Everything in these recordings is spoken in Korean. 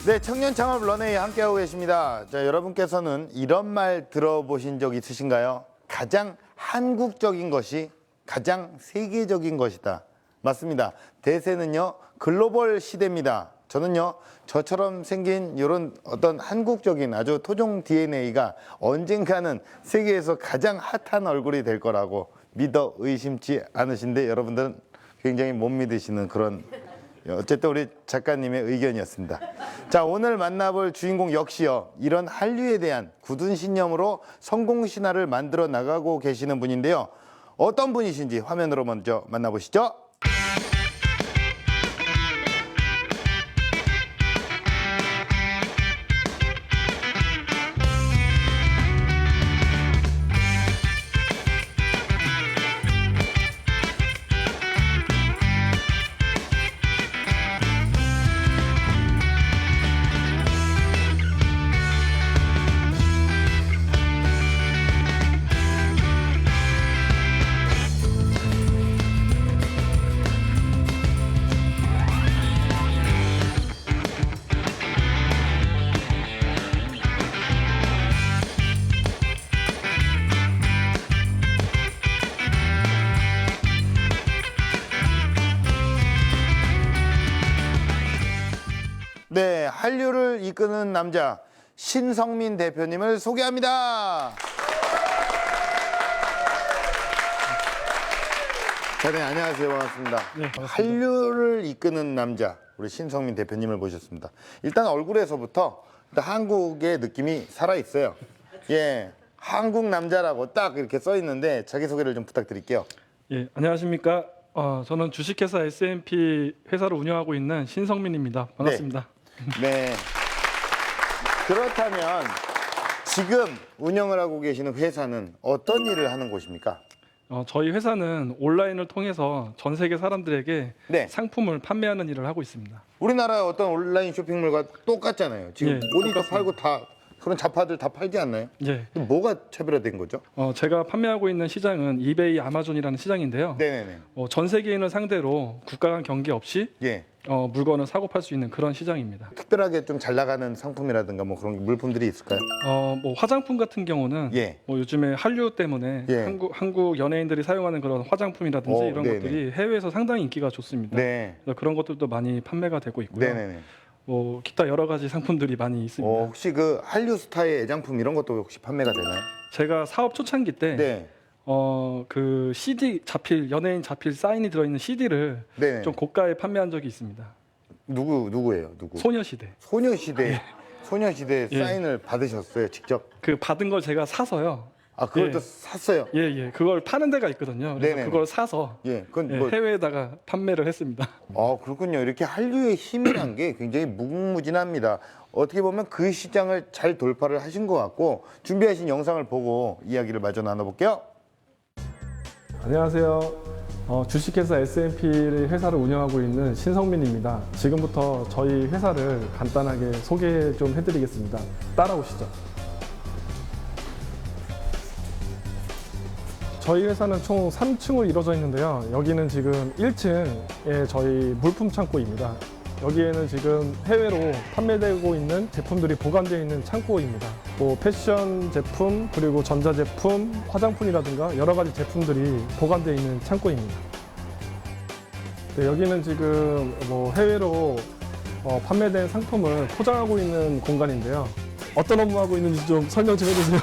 네, 청년 창업 런웨이 함께하고 계십니다. 자, 여러분께서는 이런 말 들어보신 적 있으신가요? 가장 한국적인 것이 가장 세계적인 것이다. 맞습니다. 대세는요, 글로벌 시대입니다. 저는요, 저처럼 생긴 이런 어떤 한국적인 아주 토종 DNA가 언젠가는 세계에서 가장 핫한 얼굴이 될 거라고 믿어 의심치 않으신데 여러분들은 굉장히 못 믿으시는 그런 어쨌든 우리 작가님의 의견이었습니다. 자, 오늘 만나볼 주인공 역시요, 이런 한류에 대한 굳은 신념으로 성공 신화를 만들어 나가고 계시는 분인데요. 어떤 분이신지 화면으로 먼저 만나보시죠. 네, 한류를 이끄는 남자 신성민 대표님을 소개합니다. 네, 안녕하세요. 반갑습니다. 네, 반갑습니다. 한류를 이끄는 남자 우리 신성민 대표님을 모셨습니다. 일단 얼굴에서부터 일단 한국의 느낌이 살아있어요. 예, 한국 남자라고 딱 이렇게 써 있는데 자기소개를 좀 부탁드릴게요. 예, 안녕하십니까. 저는 주식회사 S&P 회사를 운영하고 있는 신성민입니다. 반갑습니다. 네. 그렇다면 지금 운영을 하고 계시는 회사는 어떤 일을 하는 곳입니까? 저희 회사는 온라인을 통해서 전 세계 사람들에게 네. 상품을 판매하는 일을 하고 있습니다. 우리나라 어떤 온라인 쇼핑몰과 똑같잖아요. 지금 예, 모니터 똑같습니다. 팔고 다 그런 잡화들 다 팔지 않나요? 예, 그럼 뭐가 차별화된 거죠? 제가 판매하고 있는 시장은 이베이, 아마존이라는 시장인데요. 네네네. 전 세계인을 상대로 국가 간 경계 없이 예. 물건을 사고 팔 수 있는 그런 시장입니다. 특별하게 좀 잘 나가는 상품이라든가 뭐 그런 물품들이 있을까요? 화장품 같은 경우는 예. 요즘에 한류 때문에 예. 한국 연예인들이 사용하는 그런 화장품이라든지 이런 네네. 것들이 해외에서 상당히 인기가 좋습니다. 네. 그래서 그런 것들도 많이 판매가 되고 있고요. 네네네. 기타 여러 가지 상품들이 많이 있습니다. 혹시 그 한류 스타의 애장품 이런 것도 혹시 판매가 되나요? 제가 사업 초창기 때 네. 그 CD 연예인 자필 사인이 들어있는 CD를 네. 좀 고가에 판매한 적이 있습니다. 누구예요? 누구? 소녀시대. 소녀시대. 소녀시대 예. 사인을 받으셨어요, 직접? 그 받은 걸 제가 사서요. 아, 그걸 예. 또 샀어요? 예. 그걸 파는 데가 있거든요. 그래서 네네네. 그걸 사서 예. 그건 뭐 해외에다가 판매를 했습니다. 그렇군요. 이렇게 한류의 힘이란 게 굉장히 무궁무진합니다. 어떻게 보면 그 시장을 잘 돌파를 하신 것 같고 준비하신 영상을 보고 이야기를 마저 나눠볼게요. 안녕하세요. 주식회사 S&P 회사를 운영하고 있는 신성민입니다. 지금부터 저희 회사를 간단하게 소개 좀 해드리겠습니다. 따라오시죠. 저희 회사는 총 3층으로 이루어져 있는데요. 여기는 지금 1층에 저희 물품 창고입니다. 여기에는 지금 해외로 판매되고 있는 제품들이 보관되어 있는 창고입니다. 뭐 패션 제품, 그리고 전자제품, 화장품이라든가 여러 가지 제품들이 보관되어 있는 창고입니다. 네, 여기는 지금 뭐 해외로 판매된 상품을 포장하고 있는 공간인데요. 어떤 업무 하고 있는지 좀 설명 좀 해주세요.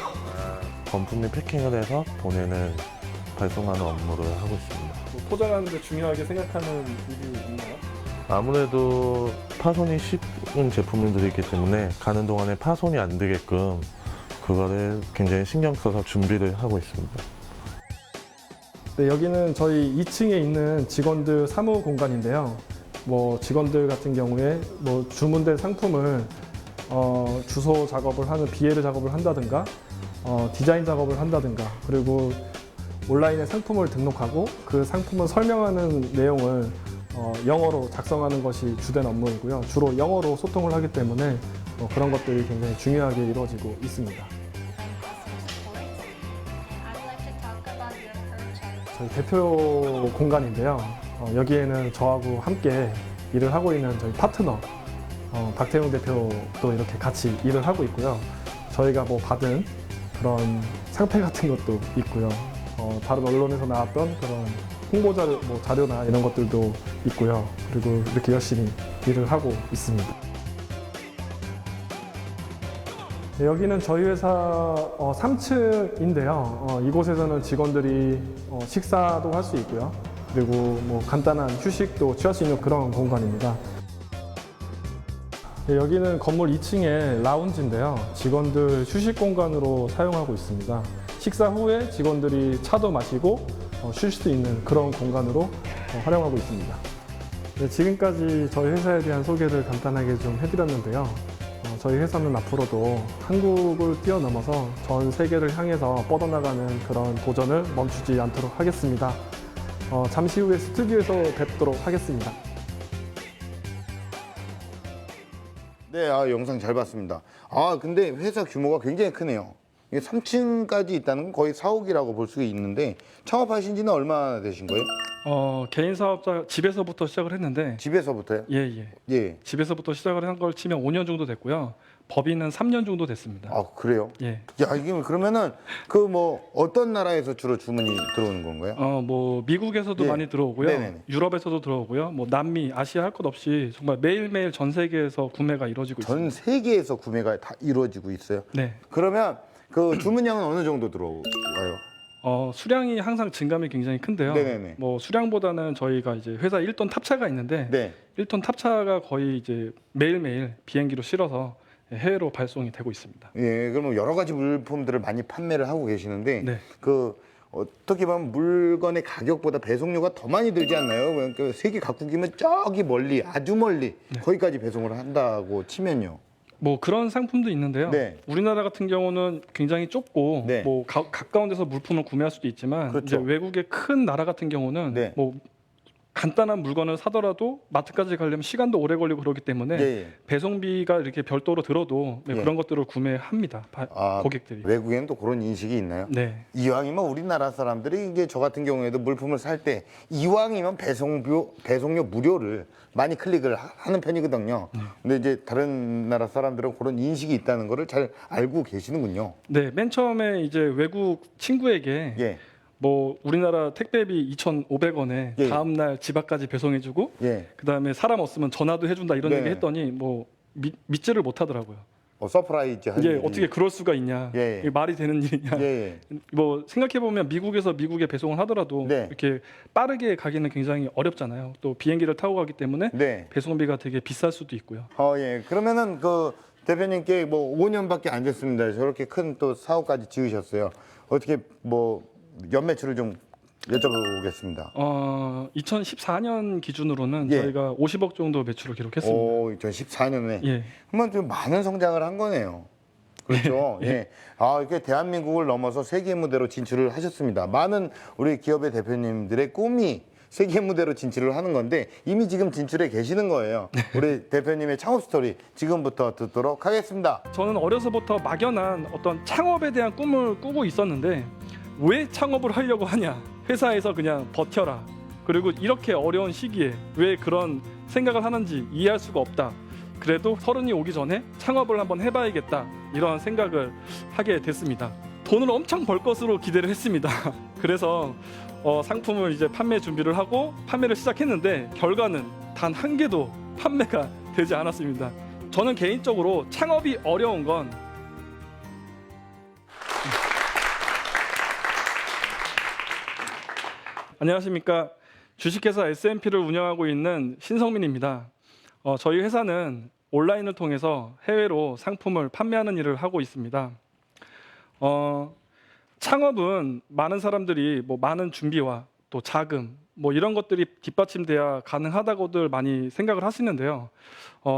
범품이 패킹을 해서 보내는 발송하는 업무를 하고 있습니다. 포장하는데 중요하게 생각하는 일이 있나요? 아무래도 파손이 쉬운 제품들이 있기 때문에 가는 동안에 파손이 안 되게끔 그거를 굉장히 신경 써서 준비를 하고 있습니다. 네, 여기는 저희 2층에 있는 직원들 사무 공간인데요. 뭐 직원들 같은 경우에 뭐 주문된 상품을 주소 작업을 하는 BL 작업을 한다든가 디자인 작업을 한다든가 그리고 온라인에 상품을 등록하고 그 상품을 설명하는 내용을 영어로 작성하는 것이 주된 업무이고요. 주로 영어로 소통을 하기 때문에 그런 것들이 굉장히 중요하게 이루어지고 있습니다. 저희 대표 공간인데요. 여기에는 저하고 함께 일을 하고 있는 저희 파트너 박태웅 대표도 이렇게 같이 일을 하고 있고요. 저희가 뭐 받은 그런 상패 같은 것도 있고요. 다른 언론에서 나왔던 그런 홍보 자료, 뭐 자료나 이런 것들도 있고요. 그리고 이렇게 열심히 일을 하고 있습니다. 네, 여기는 저희 회사 3층인데요. 이곳에서는 직원들이 식사도 할 수 있고요. 그리고 뭐 간단한 휴식도 취할 수 있는 그런 공간입니다. 네, 여기는 건물 2층의 라운지인데요. 직원들 휴식 공간으로 사용하고 있습니다. 식사 후에 직원들이 차도 마시고 쉴 수 있는 그런 공간으로 활용하고 있습니다. 네, 지금까지 저희 회사에 대한 소개를 간단하게 좀 해드렸는데요. 저희 회사는 앞으로도 한국을 뛰어넘어서 전 세계를 향해서 뻗어나가는 그런 도전을 멈추지 않도록 하겠습니다. 잠시 후에 스튜디오에서 뵙도록 하겠습니다. 네, 영상 잘 봤습니다. 근데 회사 규모가 굉장히 크네요. 이게 3층까지 있다는 건 거의 4억이라고 볼 수 있는데 창업하신 지는 얼마나 되신 거예요? 개인 사업자 집에서부터 시작을 했는데 집에서부터요? 예. 예. 집에서부터 시작을 한 걸 치면 5년 정도 됐고요. 법인은 3년 정도 됐습니다. 그래요? 예. 야, 이게 그러면은 그 뭐 어떤 나라에서 주로 주문이 들어오는 건가요? 뭐 미국에서도 예. 많이 들어오고요. 네네네. 유럽에서도 들어오고요. 뭐 남미, 아시아 할 것 없이 정말 매일매일 전 세계에서 구매가 이루어지고 전 있습니다. 세계에서 구매가 다 이루어지고 있어요. 네. 그러면 그 주문량은 어느 정도 들어와요? 수량이 항상 증감이 굉장히 큰데요. 네네네. 뭐 수량보다는 저희가 이제 회사 1톤 탑차가 있는데 네. 1톤 탑차가 거의 이제 매일매일 비행기로 실어서 해외로 발송이 되고 있습니다. 예, 그러면 여러 가지 물품들을 많이 판매를 하고 계시는데 네. 그 어떻게 보면 물건의 가격보다 배송료가 더 많이 들지 않나요? 그러니까 세계 각국이면 저기 멀리, 아주 멀리 거기까지 배송을 한다고 치면요. 뭐 그런 상품도 있는데요. 네. 우리나라 같은 경우는 굉장히 좁고 네. 뭐 가까운 데서 물품을 구매할 수도 있지만 그렇죠. 이제 외국의 큰 나라 같은 경우는 네. 뭐 간단한 물건을 사더라도 마트까지 가려면 시간도 오래 걸리고 그러기 때문에 예. 배송비가 이렇게 별도로 들어도 예. 그런 것들을 구매합니다. 고객들이. 외국에는 또 그런 인식이 있나요? 네. 이왕이면 우리나라 사람들이 이게 저 같은 경우에도 물품을 살 때 이왕이면 배송료 무료를 많이 클릭을 하는 편이거든요. 근데 이제 다른 나라 사람들은 그런 인식이 있다는 거를 잘 알고 계시는군요. 네, 맨 처음에 이제 외국 친구에게 예. 뭐 우리나라 택배비 2,500원에 예. 다음 날 집 앞까지 배송해주고 예. 그다음에 사람 없으면 전화도 해준다 이런 네. 얘기 했더니 뭐 믿지를 못하더라고요. 서프라이즈 한 이게 일이. 어떻게 그럴 수가 있냐? 예. 이게 말이 되는 일이냐? 예. 뭐 생각해 보면 미국에서 미국에 배송을 하더라도 네. 이렇게 빠르게 가기는 굉장히 어렵잖아요. 또 비행기를 타고 가기 때문에 네. 배송비가 되게 비쌀 수도 있고요. 예. 그러면은 그 대표님께 뭐 5년밖에 안 됐습니다. 저렇게 큰 또 사업까지 지으셨어요. 어떻게 뭐 연매출을 좀 여쭤보겠습니다. 2014년 기준으로는 예. 저희가 50억 정도 매출을 기록했습니다. 2014년에 예. 한번 좀 많은 성장을 한 거네요. 그렇죠. 예. 이렇게 대한민국을 넘어서 세계 무대로 진출을 하셨습니다. 많은 우리 기업의 대표님들의 꿈이 세계 무대로 진출을 하는 건데 이미 지금 진출해 계시는 거예요. 우리 대표님의 창업 스토리 지금부터 듣도록 하겠습니다. 저는 어려서부터 막연한 어떤 창업에 대한 꿈을 꾸고 있었는데 왜 창업을 하려고 하냐? 회사에서 그냥 버텨라. 그리고 이렇게 어려운 시기에 왜 그런 생각을 하는지 이해할 수가 없다. 그래도 30이 오기 전에 창업을 한번 해봐야겠다. 이런 생각을 하게 됐습니다. 돈을 엄청 벌 것으로 기대를 했습니다. 그래서 상품을 이제 판매 준비를 하고 판매를 시작했는데 결과는 단 한 개도 판매가 되지 않았습니다. 저는 개인적으로 창업이 어려운 건 안녕하십니까. 주식회사 S&P를 운영하고 있는 신성민입니다. 저희 회사는 온라인을 통해서 해외로 상품을 판매하는 일을 하고 있습니다. 창업은 많은 사람들이 뭐 많은 준비와 또 자금 뭐 이런 것들이 뒷받침돼야 가능하다고들 많이 생각을 하시는데요.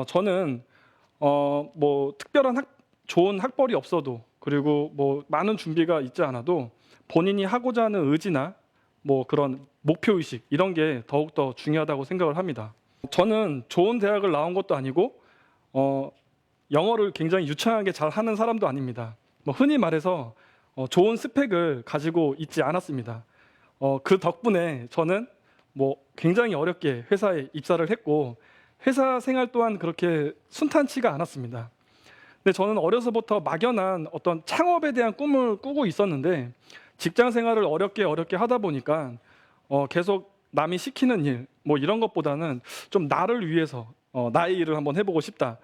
저는 뭐 특별한 좋은 학벌이 없어도 그리고 뭐 많은 준비가 있지 않아도 본인이 하고자 하는 의지나 뭐 그런 목표 의식 이런 게 더욱더 중요하다고 생각을 합니다. 저는 좋은 대학을 나온 것도 아니고 영어를 굉장히 유창하게 잘 하는 사람도 아닙니다. 뭐 흔히 말해서 좋은 스펙을 가지고 있지 않았습니다. 그 덕분에 저는 뭐 굉장히 어렵게 회사에 입사를 했고 회사 생활 또한 그렇게 순탄치가 않았습니다. 근데 저는 어려서부터 막연한 어떤 창업에 대한 꿈을 꾸고 있었는데 직장 생활을 어렵게 하다 보니까 계속 남이 시키는 일 뭐 이런 것보다는 좀 나를 위해서 나의 일을 한번 해보고 싶다.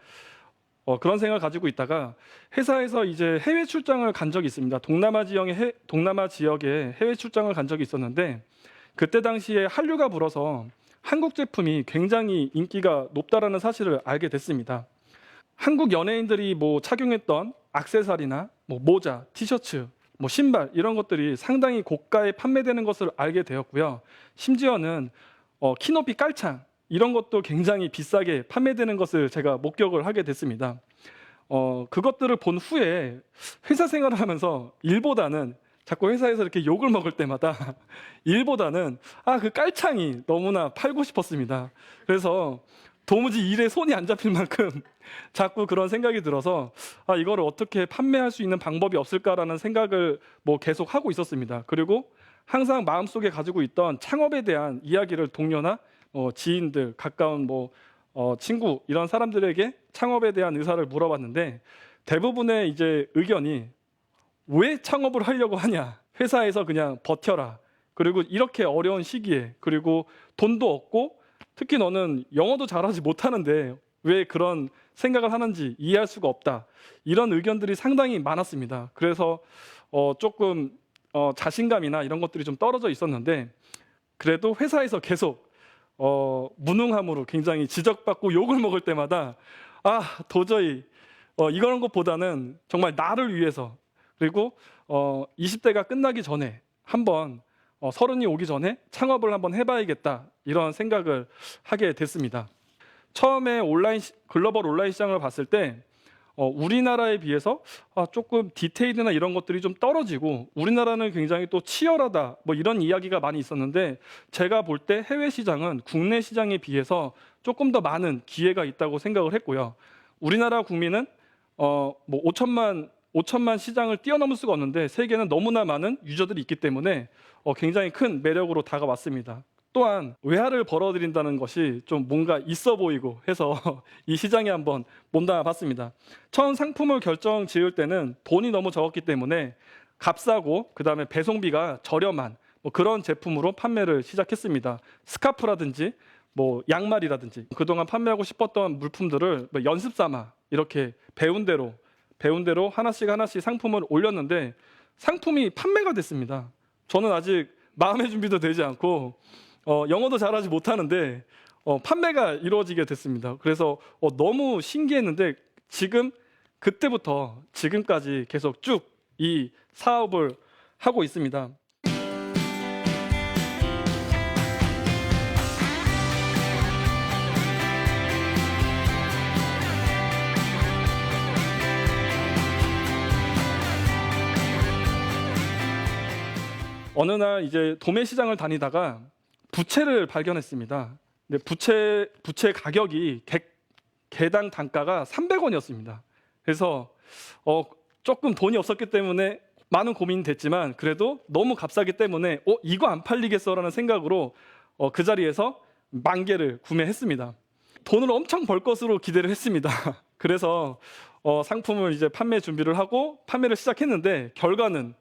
그런 생각을 가지고 있다가 회사에서 이제 해외 출장을 간 적이 있습니다. 동남아 지역에 해외 출장을 간 적이 있었는데 그때 당시에 한류가 불어서 한국 제품이 굉장히 인기가 높다라는 사실을 알게 됐습니다. 한국 연예인들이 뭐 착용했던 액세서리나 뭐 모자, 티셔츠, 뭐 신발 이런 것들이 상당히 고가에 판매되는 것을 알게 되었고요. 심지어는 키높이 깔창 이런 것도 굉장히 비싸게 판매되는 것을 제가 목격을 하게 됐습니다. 그것들을 본 후에 회사 생활을 하면서 일보다는 자꾸 회사에서 이렇게 욕을 먹을 때마다 일보다는 그 깔창이 너무나 팔고 싶었습니다. 그래서 도무지 일에 손이 안 잡힐 만큼 자꾸 그런 생각이 들어서 이거를 어떻게 판매할 수 있는 방법이 없을까라는 생각을 뭐 계속 하고 있었습니다. 그리고 항상 마음속에 가지고 있던 창업에 대한 이야기를 동료나 지인들, 가까운 친구 이런 사람들에게 창업에 대한 의사를 물어봤는데 대부분의 이제 의견이 왜 창업을 하려고 하냐? 회사에서 그냥 버텨라. 그리고 이렇게 어려운 시기에 그리고 돈도 없고 특히 너는 영어도 잘하지 못하는데 왜 그런 생각을 하는지 이해할 수가 없다. 이런 의견들이 상당히 많았습니다. 그래서 조금 자신감이나 이런 것들이 좀 떨어져 있었는데 그래도 회사에서 계속 무능함으로 굉장히 지적받고 욕을 먹을 때마다 도저히 이런 것보다는 정말 나를 위해서 그리고 20대가 끝나기 전에 한번 서른이 오기 전에 창업을 한번 해봐야겠다 이런 생각을 하게 됐습니다. 처음에 글로벌 온라인 시장을 봤을 때 우리나라에 비해서 조금 디테일이나 이런 것들이 좀 떨어지고 우리나라는 굉장히 또 치열하다 뭐 이런 이야기가 많이 있었는데 제가 볼 때 해외 시장은 국내 시장에 비해서 조금 더 많은 기회가 있다고 생각을 했고요. 우리나라 국민은 뭐 5천만 시장을 뛰어넘을 수가 없는데 세계는 너무나 많은 유저들이 있기 때문에 굉장히 큰 매력으로 다가왔습니다. 또한 외화를 벌어들인다는 것이 좀 뭔가 있어 보이고 해서 이 시장에 한번 몸담아 봤습니다. 처음 상품을 결정 지을 때는 돈이 너무 적었기 때문에 값싸고 그다음에 배송비가 저렴한 그런 제품으로 판매를 시작했습니다. 스카프라든지 뭐 양말이라든지 그동안 판매하고 싶었던 물품들을 연습 삼아 이렇게 배운 대로 하나씩 상품을 올렸는데 상품이 판매가 됐습니다. 저는 아직 마음의 준비도 되지 않고 영어도 잘하지 못하는데 판매가 이루어지게 됐습니다. 그래서 너무 신기했는데 그때부터 지금까지 계속 쭉 이 사업을 하고 있습니다. 어느 날 이제 도매 시장을 다니다가 부채를 발견했습니다. 근데 부채 가격이 개당 단가가 300원이었습니다. 그래서 조금 돈이 없었기 때문에 많은 고민이 됐지만 그래도 너무 값싸기 때문에 이거 안 팔리겠어라는 생각으로 그 자리에서 10,000개를 구매했습니다. 돈을 엄청 벌 것으로 기대를 했습니다. 그래서 상품을 이제 판매 준비를 하고 판매를 시작했는데 결과는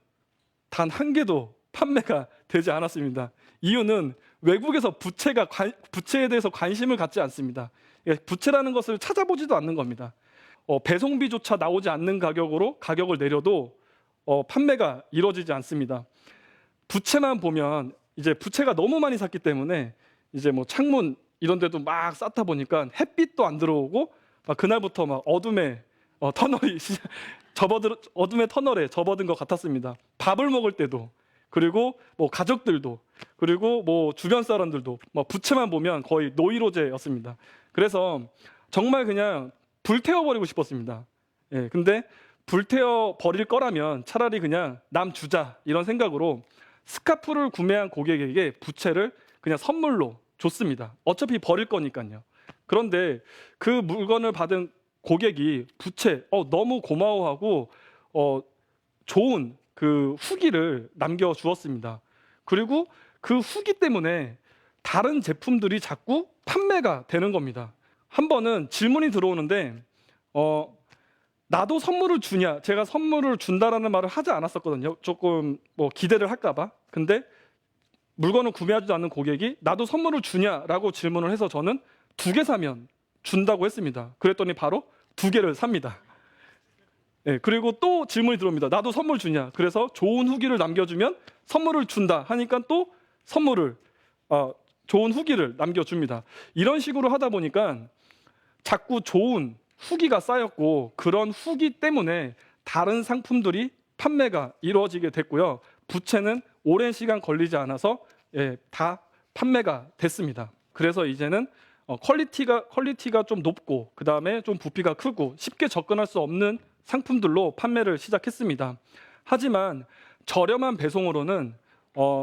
단 한 개도 판매가 되지 않았습니다. 이유는 외국에서 부채에 대해서 관심을 갖지 않습니다. 부채라는 것을 찾아보지도 않는 겁니다. 배송비조차 나오지 않는 가격으로 가격을 내려도 판매가 이루어지지 않습니다. 부채만 보면 이제 부채가 너무 많이 샀기 때문에 이제 뭐 창문 이런 데도 막 쌓다 보니까 햇빛도 안 들어오고 그날부터 막 어둠의 터널에 접어든 것 같았습니다. 밥을 먹을 때도 그리고 뭐 가족들도 그리고 뭐 주변 사람들도 뭐 부채만 보면 거의 노이로제였습니다. 그래서 정말 그냥 불태워버리고 싶었습니다. 근데 불태워 버릴 거라면 차라리 그냥 남 주자 이런 생각으로 스카프를 구매한 고객에게 부채를 그냥 선물로 줬습니다. 어차피 버릴 거니까요. 그런데 그 물건을 받은 고객이 부채 너무 고마워하고 좋은 그 후기를 남겨주었습니다. 그리고 그 후기 때문에 다른 제품들이 자꾸 판매가 되는 겁니다. 한 번은 질문이 들어오는데 나도 선물을 주냐? 제가 선물을 준다라는 말을 하지 않았었거든요. 조금 뭐 기대를 할까봐. 근데 물건을 구매하지도 않는 고객이 나도 선물을 주냐라고 질문을 해서 저는 2개 사면 준다고 했습니다. 그랬더니 바로 2개를 삽니다. 네, 그리고 또 질문이 들어옵니다. 나도 선물 주냐? 그래서 좋은 후기를 남겨주면 선물을 준다 하니까 또 선물을 좋은 후기를 남겨줍니다. 이런 식으로 하다 보니까 자꾸 좋은 후기가 쌓였고 그런 후기 때문에 다른 상품들이 판매가 이루어지게 됐고요. 부채는 오랜 시간 걸리지 않아서 다 판매가 됐습니다. 그래서 이제는 퀄리티가 좀 높고 그 다음에 좀 부피가 크고 쉽게 접근할 수 없는 상품들로 판매를 시작했습니다. 하지만 저렴한 배송으로는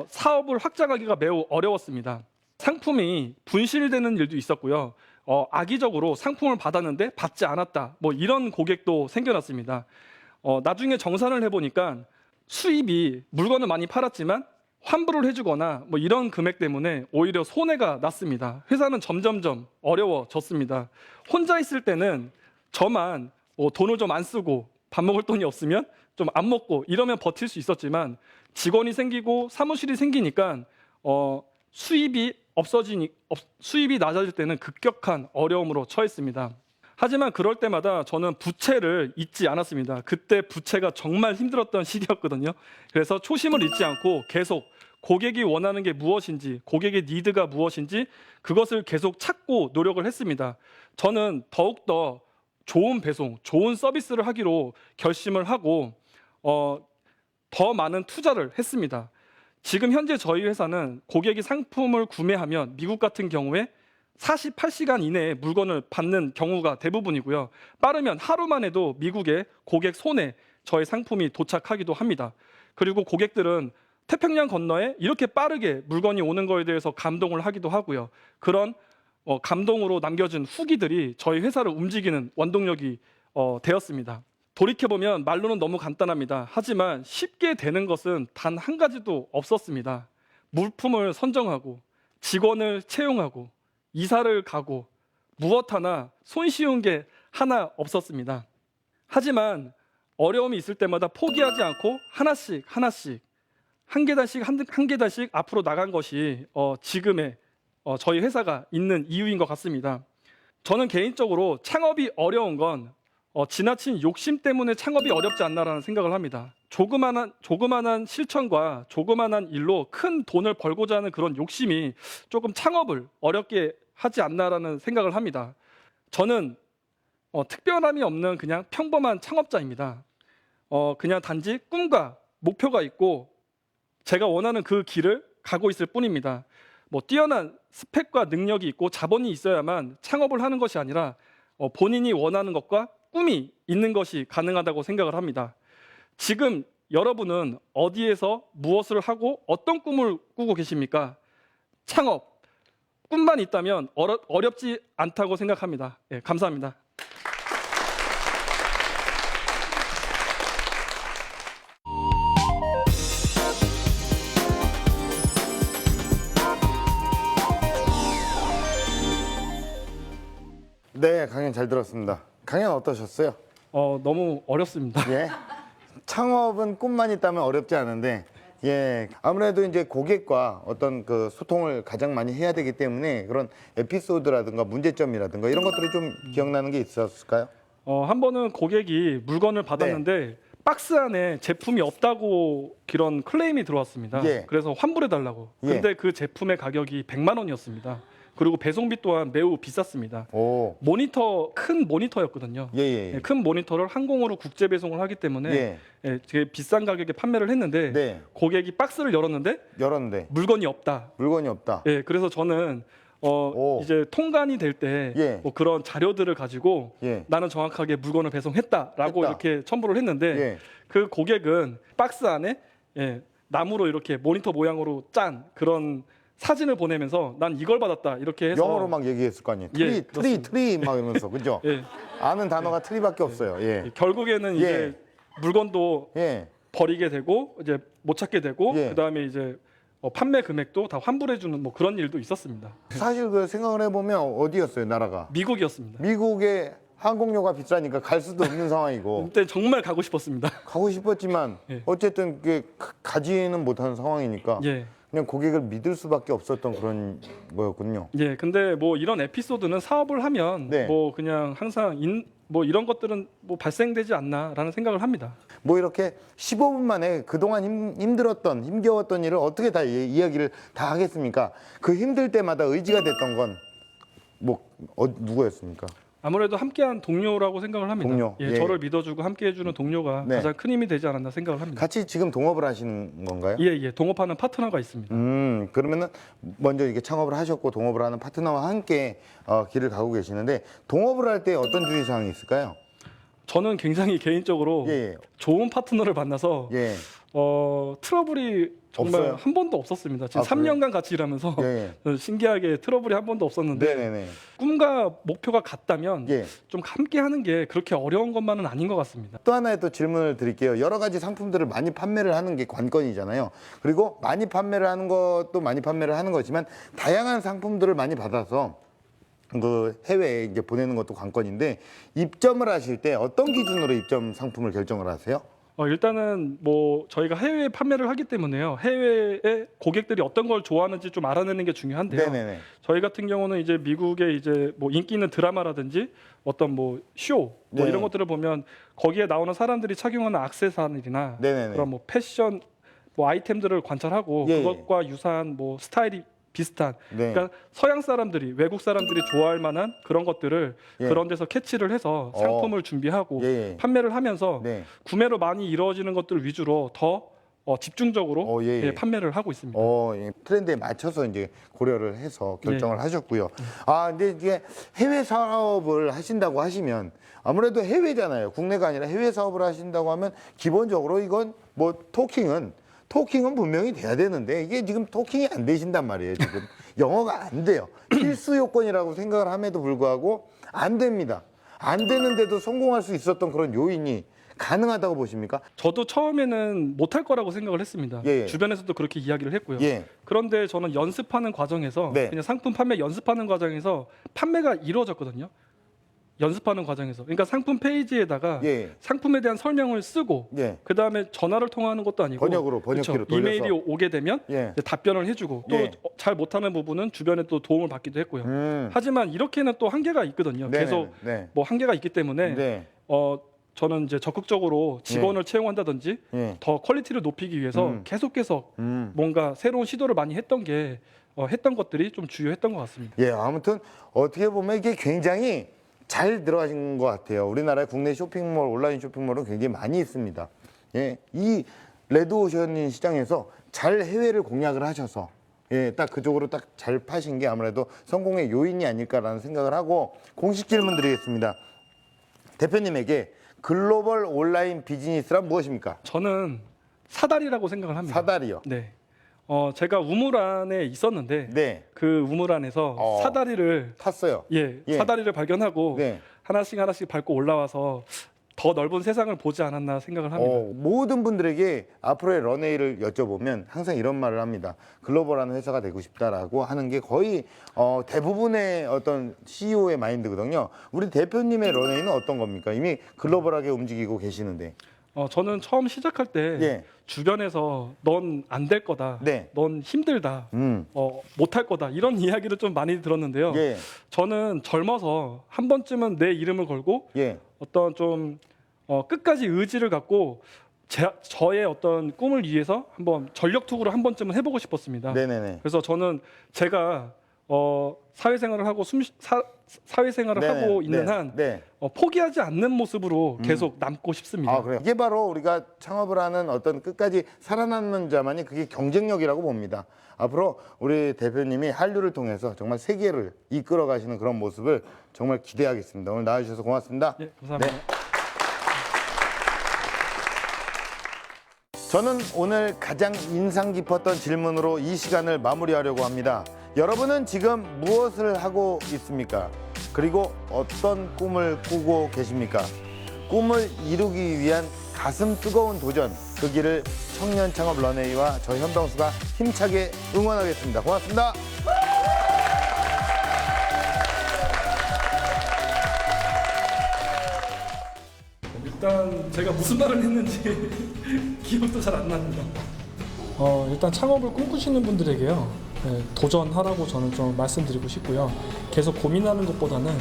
사업을 확장하기가 매우 어려웠습니다. 상품이 분실되는 일도 있었고요. 악의적으로 상품을 받았는데 받지 않았다. 뭐 이런 고객도 생겨났습니다. 나중에 정산을 해보니까 수입이 물건을 많이 팔았지만 환불을 해주거나 뭐 이런 금액 때문에 오히려 손해가 났습니다. 회사는 점점점 어려워졌습니다. 혼자 있을 때는 저만 돈을 좀 안 쓰고 밥 먹을 돈이 없으면 좀 안 먹고 이러면 버틸 수 있었지만 직원이 생기고 사무실이 생기니까 수입이 낮아질 때는 급격한 어려움으로 처했습니다. 하지만 그럴 때마다 저는 부채를 잊지 않았습니다. 그때 부채가 정말 힘들었던 시기였거든요. 그래서 초심을 잊지 않고 계속 고객이 원하는 게 무엇인지, 고객의 니드가 무엇인지 그것을 계속 찾고 노력을 했습니다. 저는 더욱더 좋은 배송, 좋은 서비스를 하기로 결심을 하고 더 많은 투자를 했습니다. 지금 현재 저희 회사는 고객이 상품을 구매하면 미국 같은 경우에 48시간 이내에 물건을 받는 경우가 대부분이고요. 빠르면 하루만 해도 미국의 고객 손에 저희 상품이 도착하기도 합니다. 그리고 고객들은 태평양 건너에 이렇게 빠르게 물건이 오는 거에 대해서 감동을 하기도 하고요. 그런 감동으로 남겨진 후기들이 저희 회사를 움직이는 원동력이 되었습니다. 돌이켜보면 말로는 너무 간단합니다. 하지만 쉽게 되는 것은 단 한 가지도 없었습니다. 물품을 선정하고 직원을 채용하고 이사를 가고 무엇 하나 손쉬운 게 하나 없었습니다. 하지만 어려움이 있을 때마다 포기하지 않고 하나씩 한 계단씩 앞으로 나간 것이 지금의 저희 회사가 있는 이유인 것 같습니다. 저는 개인적으로 창업이 어려운 건 지나친 욕심 때문에 창업이 어렵지 않나라는 생각을 합니다. 조그만한 실천과 조그만한 일로 큰 돈을 벌고자 하는 그런 욕심이 조금 창업을 어렵게 하지 않나라는 생각을 합니다. 저는 특별함이 없는 그냥 평범한 창업자입니다. 그냥 단지 꿈과 목표가 있고 제가 원하는 그 길을 가고 있을 뿐입니다. 뭐 뛰어난 스펙과 능력이 있고 자본이 있어야만 창업을 하는 것이 아니라 본인이 원하는 것과 꿈이 있는 것이 가능하다고 생각을 합니다. 지금 여러분은 어디에서 무엇을 하고 어떤 꿈을 꾸고 계십니까? 창업, 꿈만 있다면 어렵지 않다고 생각합니다. 예, 감사합니다. 네, 강연 잘 들었습니다. 강연 어떠셨어요? 너무 어렵습니다. 예. 창업은 꿈만 있다면 어렵지 않은데, 예. 아무래도 이제 고객과 어떤 그 소통을 가장 많이 해야 되기 때문에 그런 에피소드라든가 문제점이라든가 이런 것들이 좀 기억나는 게 있었을까요? 한 번은 고객이 물건을 받았는데 박스 안에 제품이 없다고 그런 클레임이 들어왔습니다. 예. 그래서 환불해달라고. 예. 근데 그 제품의 가격이 100만 원이었습니다. 그리고 배송비 또한 매우 비쌌습니다. 오. 큰 모니터였거든요. 예. 네, 큰 모니터를 항공으로 국제 배송을 하기 때문에 예. 되게 비싼 가격에 판매를 했는데 네. 고객이 박스를 열었는데 열었는데 물건이 없다. 물건이 없다. 예, 그래서 저는 이제 통관이 될 때 예. 뭐 그런 자료들을 가지고 예. 나는 정확하게 물건을 배송했다라고 했다. 이렇게 첨부를 했는데 예. 그 고객은 박스 안에 나무로 이렇게 모니터 모양으로 짠 그런 사진을 보내면서 난 이걸 받았다 이렇게 해서 영어로 막 얘기했을 거 아니에요. 예, 트리 막 이러면서 그죠? 예, 아는 단어가 트리밖에 없어요. 예. 결국에는 이제 물건도 예. 버리게 되고 이제 못 찾게 되고 예. 그다음에 이제 판매 금액도 다 환불해주는 뭐 그런 일도 있었습니다. 사실 그 생각을 해보면 어디였어요, 나라가? 미국이었습니다. 미국에 항공료가 비싸니까 갈 수도 없는 상황이고 그때 정말 가고 싶었습니다. 가고 싶었지만 예. 어쨌든 그게 가지는 못하는 상황이니까 예. 그냥 고객을 믿을 수밖에 없었던 그런 거였군요. 예, 근데 뭐 이런 에피소드는 사업을 하면 네. 뭐 그냥 항상 뭐 이런 것들은 뭐 발생되지 않나라는 생각을 합니다. 뭐 이렇게 15분 만에 그동안 힘들었던 힘겨웠던 일을 어떻게 다 이야기를 다 하겠습니까? 그 힘들 때마다 의지가 됐던 건 뭐 누구였습니까? 아무래도 함께한 동료라고 생각을 합니다. 동료, 예, 예. 저를 믿어주고 함께해주는 동료가 네. 가장 큰 힘이 되지 않았나 생각을 합니다. 같이 지금 동업을 하시는 건가요? 예, 예, 동업하는 파트너가 있습니다. 그러면은 먼저 이렇게 창업을 하셨고 동업을 하는 파트너와 함께 길을 가고 계시는데 동업을 할 때 어떤 주의사항이 있을까요? 저는 굉장히 개인적으로 예, 좋은 파트너를 만나서 예, 트러블이 정말 없어요? 한 번도 없었습니다. 지금 아, 그래요? 3년간 같이 일하면서 예. 저는 신기하게 트러블이 한 번도 없었는데 네네네. 꿈과 목표가 같다면 예. 좀 함께 하는 게 그렇게 어려운 것만은 아닌 것 같습니다. 또 하나의 또 질문을 드릴게요. 여러 가지 상품들을 많이 판매를 하는 게 관건이잖아요. 그리고 많이 판매를 하는 것도 많이 판매를 하는 거지만 다양한 상품들을 많이 받아서 그 해외에 이제 보내는 것도 관건인데 입점을 하실 때 어떤 기준으로 입점 상품을 결정을 하세요? 일단은 뭐 저희가 해외에 판매를 하기 때문에요. 해외의 고객들이 어떤 걸 좋아하는지 좀 알아내는 게 중요한데요. 네네네. 저희 같은 경우는 이제 미국의 이제 뭐 인기 있는 드라마라든지 어떤 뭐 쇼 뭐 네. 이런 것들을 보면 거기에 나오는 사람들이 착용하는 액세서리나 네네네. 그런 뭐 패션 뭐 아이템들을 관찰하고 예, 예. 그것과 유사한 뭐 스타일이 비슷한 네. 그러니까 서양 사람들이 외국 사람들이 좋아할 만한 그런 것들을 예. 그런 데서 캐치를 해서 상품을 준비하고 예, 예. 판매를 하면서 네. 구매로 많이 이루어지는 것들 위주로 더 집중적으로 예, 예. 예, 판매를 하고 있습니다. 예. 트렌드에 맞춰서 이제 고려를 해서 결정을 하셨고요. 아, 근데 이게 해외 사업을 하신다고 하시면 아무래도 해외잖아요. 국내가 아니라 해외 사업을 하신다고 하면 기본적으로 이건 뭐 토킹은 분명히 돼야 되는데 이게 지금 토킹이 안 되신단 말이에요. 지금 영어가 안 돼요. 필수 요건이라고 생각을 함에도 불구하고 안 됩니다. 안 되는데도 성공할 수 있었던 그런 요인이 가능하다고 보십니까? 저도 처음에는 못할 거라고 생각을 했습니다. 예, 예. 주변에서도 그렇게 이야기를 했고요. 예. 그런데 저는 연습하는 과정에서 네. 그냥 상품 판매 연습하는 과정에서 판매가 이루어졌거든요. 연습하는 과정에서. 그러니까 상품 페이지에다가 예. 상품에 대한 설명을 쓰고 예. 그다음에 전화를 통화하는 것도 아니고 번역기로 그쵸? 돌려서. 이메일이 오게 되면 예. 이제 답변을 해주고 또 예. 잘 못하는 부분은 주변에 또 도움을 받기도 했고요. 음. 하지만 이렇게는 또 한계가 있거든요. 네네네. 계속 네. 뭐 한계가 있기 때문에 네. 저는 이제 적극적으로 직원을 채용한다든지 예. 더 퀄리티를 높이기 위해서 계속해서 뭔가 새로운 시도를 많이 했던 게 했던 것들이 좀 주요했던 것 같습니다. 예, 아무튼 어떻게 보면 이게 굉장히 잘 들어가신 것 같아요. 우리나라의 국내 쇼핑몰, 온라인 쇼핑몰은 굉장히 많이 있습니다. 예, 이 레드오션 시장에서 잘 해외를 공략을 하셔서 예, 딱 그쪽으로 딱 잘 파신 게 아무래도 성공의 요인이 아닐까라는 생각을 하고 공식 질문 드리겠습니다. 대표님에게 글로벌 온라인 비즈니스란 무엇입니까? 저는 사다리라고 생각을 합니다. 사다리요. 네. 제가 우물안에 있었는데 네, 그 우물안에서 사다리를 탔어요. 예, 예. 사다리를 발견하고 네. 하나씩 밟고 올라와서 더 넓은 세상을 보지 않았나 생각을 합니다. 모든 분들에게 앞으로의 런웨이를 여쭤보면 항상 이런 말을 합니다. 글로벌한 회사가 되고 싶다라고 하는 게 거의 대부분의 어떤 CEO의 마인드거든요. 우리 대표님의 런웨이는 어떤 겁니까? 이미 글로벌하게 움직이고 계시는데. 저는 처음 시작할 때 예. 주변에서 넌 안 될 거다, 네. 넌 힘들다, 못할 거다 이런 이야기를 좀 많이 들었는데요. 예. 저는 젊어서 한 번쯤은 내 이름을 걸고 예. 어떤 좀 끝까지 의지를 갖고 저의 어떤 꿈을 위해서 한번 전력 투구를 한 번쯤은 해보고 싶었습니다. 네네네. 그래서 저는 제가 사회생활을 하고 사회생활을 네네. 하고 있는 네. 한 네. 포기하지 않는 모습으로 계속 남고 싶습니다. 아, 그래요? 이게 바로 우리가 창업을 하는 어떤 끝까지 살아남는 자만이 그게 경쟁력이라고 봅니다. 앞으로 우리 대표님이 한류를 통해서 정말 세계를 이끌어 가시는 그런 모습을 정말 기대하겠습니다. 오늘 나와주셔서 고맙습니다. 예, 감사합니다. 네. 저는 오늘 가장 인상 깊었던 질문으로 이 시간을 마무리하려고 합니다. 여러분은 지금 무엇을 하고 있습니까? 그리고 어떤 꿈을 꾸고 계십니까? 꿈을 이루기 위한 가슴 뜨거운 도전 그 길을 청년 창업 런웨이와 저 현병수가 힘차게 응원하겠습니다. 고맙습니다. 일단 제가 무슨 말을 했는지 기억도 잘 안 납니다. 일단 창업을 꿈꾸시는 분들에게요, 도전하라고 저는 좀 말씀드리고 싶고요. 계속 고민하는 것보다는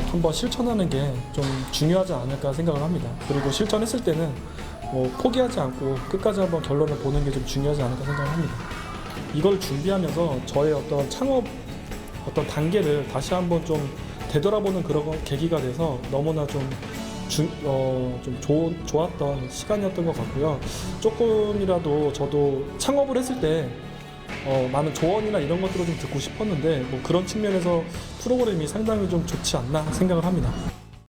한번 실천하는 게 좀 중요하지 않을까 생각을 합니다. 그리고 실천했을 때는 포기하지 않고 끝까지 한번 결론을 보는 게 좀 중요하지 않을까 생각을 합니다. 이걸 준비하면서 저의 어떤 창업 어떤 단계를 다시 한번 좀 되돌아보는 그런 계기가 돼서 너무나 좀 좋았던 시간이었던 것 같고요. 조금이라도 저도 창업을 했을 때 많은 조언이나 이런 것들을 좀 듣고 싶었는데 그런 측면에서 프로그램이 상당히 좀 좋지 않나 생각을 합니다.